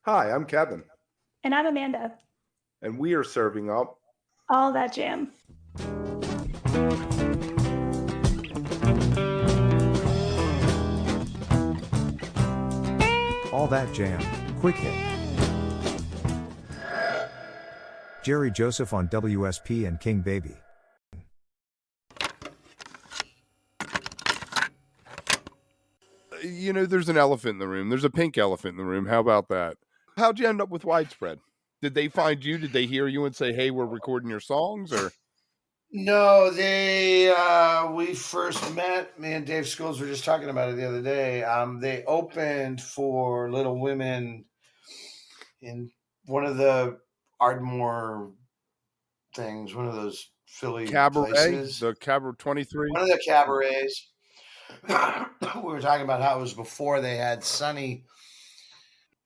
Hi, I'm Kevin, And I'm Amanda. and we are serving up All that jam. All That Jam, Quick Hit. Jerry Joseph on WSP and King Baby. there's an elephant in the room. There's a pink elephant in the room. How about that? How'd you end up with Widespread? Did they find you? Did they hear you and say, "Hey, we're recording your songs"? Or No, we first met. Me and Dave Schools were just talking about it the other day. They opened for Little Women in one of the Ardmore things, one of those Philly Cabaret, places, the Cabaret 23? one of the cabarets. We were talking about how it was before they had Sunny,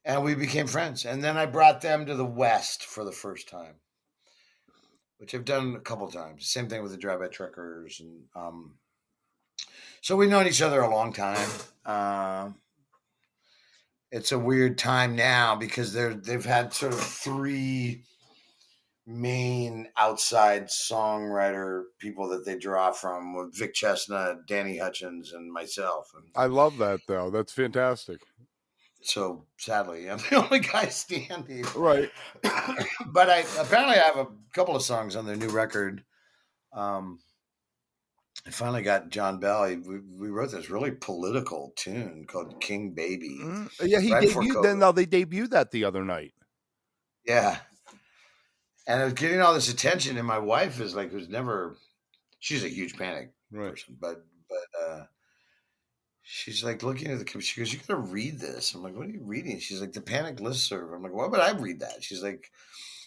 and we became friends. And then I brought them to the West for the first time, which I've done a couple times. Same thing with the Drive-By Truckers, and so we've known each other a long time. It's a weird time now because they've had sort of three main outside songwriter people that they draw from, with Vic Chestnut, Danny Hutchins, and myself. And I love that, though. That's fantastic. so sadly, I'm the only guy standing. Right. But I have a couple of songs on their new record. I finally got John Bell. We wrote this really political tune called King Baby. Yeah, he right before debuted. COVID. Now they debuted that the other night. Yeah. And I was getting all this attention, and my wife is like, she's a huge Panic person, but she's like looking at the, she goes, "You gotta read this." I'm like, "What are you reading?" She's like, "The Panic listserv." I'm like, "Why would I read that?" She's like,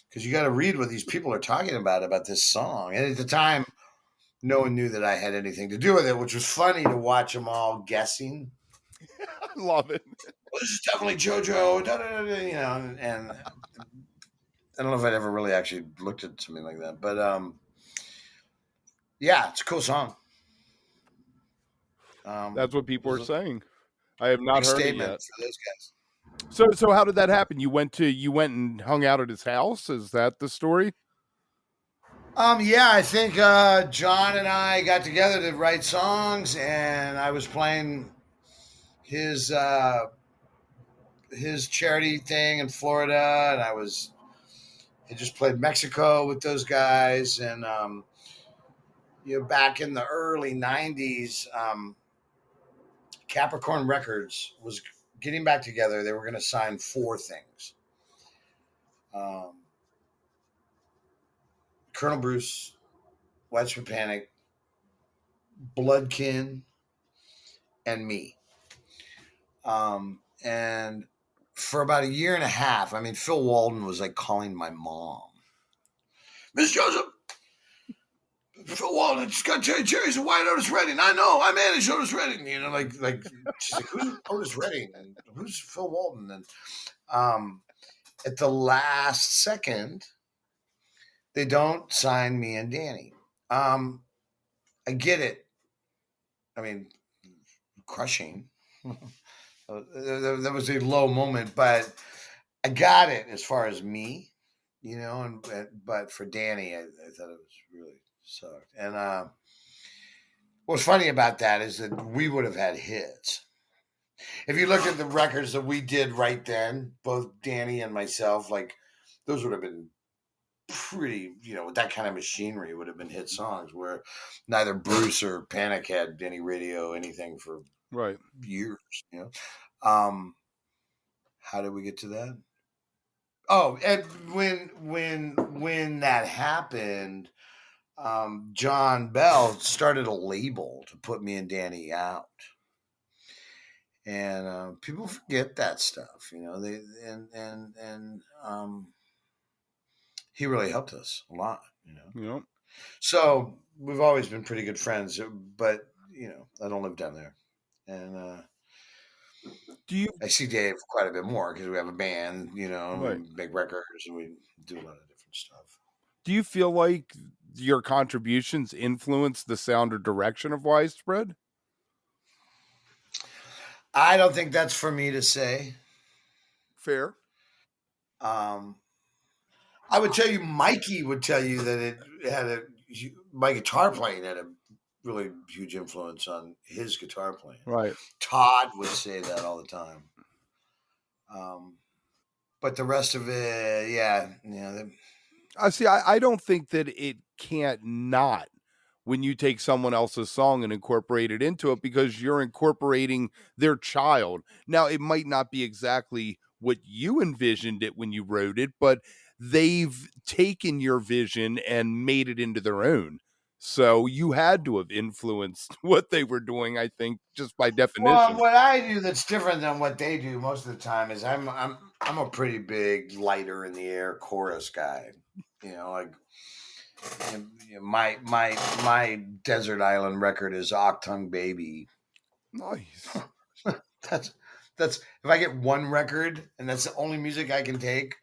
"Because you got to read what these people are talking about this song." And at the time, no one knew that I had anything to do with it, which was funny to watch them all guessing. I love it. Well, this is definitely JoJo, and I don't know if I'd ever really actually looked at something like that, but yeah, it's a cool song. That's what people are saying. I have not heard it yet. For those guys. So how did that happen? You went and hung out at his house? Is that the story? Yeah, I think John and I got together to write songs, and I was playing his charity thing in Florida, and I just played Mexico with those guys, and back in the early '90s, Capricorn Records was getting back together. They were going to sign four things. Colonel Bruce, Widespread Panic, Bloodkin, and me. And for about a year and a half, I mean, Phil Walden was like calling my mom. "Miss Joseph, Phil Walden just got Jerry's a White Otis Redding. I know, I managed Otis Redding." Like she's like, "Who's Otis Redding? And who's Phil Walden?" And at the last second, they don't sign me and Danny. I get it. I mean, crushing. That was a low moment, but I got it as far as me, but for Danny, I thought it was really sucked. And what's funny about that is that we would have had hits. If you look at the records that we did right then, both Danny and myself, like those would have been pretty, with that kind of machinery, would have been hit songs where neither Bruce or Panic had any radio, anything for years, How did we get to that? Oh, and when that happened, John Bell started a label to put me and Danny out, and people forget that stuff, he really helped us a lot, So we've always been pretty good friends, but I don't live down there, and I see Dave quite a bit more because we have a band, we make records and we do a lot of different stuff. Do you feel like your contributions influence the sound or direction of Widespread? I don't think that's for me to say. Fair. I would tell you, Mikey would tell you that my guitar playing had a really huge influence on his guitar playing. Right. Todd would say that all the time. But the rest of it, yeah. I see. I don't think that it can't not when you take someone else's song and incorporate it into it, because you're incorporating their child. Now, it might not be exactly what you envisioned it when you wrote it, but they've taken your vision and made it into their own. So you had to have influenced what they were doing, I think, just by definition. Well, what I do that's different than what they do most of the time is I'm a pretty big lighter in the air chorus guy. Like my Desert Island record is Octung Baby. Nice. That's if I get one record and that's the only music I can take,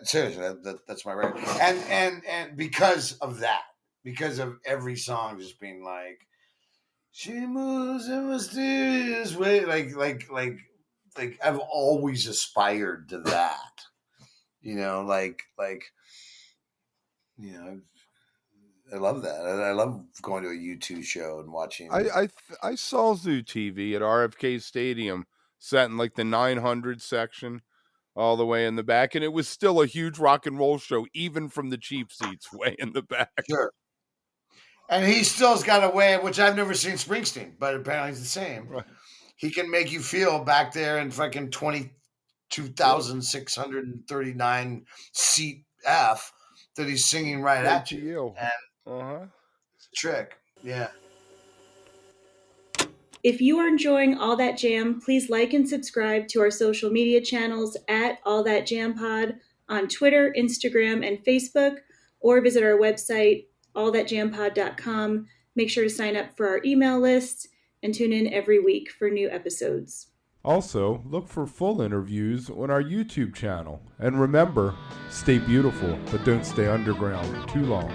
seriously, that's my record. And because of that, because of every song just being like, she moves in mysterious way, like I've always aspired to that. I love that. I love going to a U2 show and watching. I saw Zoo TV at RFK Stadium, sat in like the 900 section, all the way in the back, and it was still a huge rock and roll show, even from the cheap seats way in the back. Sure. And he still's got a way, which I've never seen Springsteen, but apparently it's the same. Right. He can make you feel back there in fucking 22,639 seat F that he's singing right at you. And it's a trick. Yeah. If you are enjoying All That Jam, please like and subscribe to our social media channels at All That Jam Pod on Twitter, Instagram, and Facebook, or visit our website, allthatjampod.com. Make sure to sign up for our email list and tune in every week for new episodes. Also, look for full interviews on our YouTube channel. And remember, stay beautiful, but don't stay underground too long.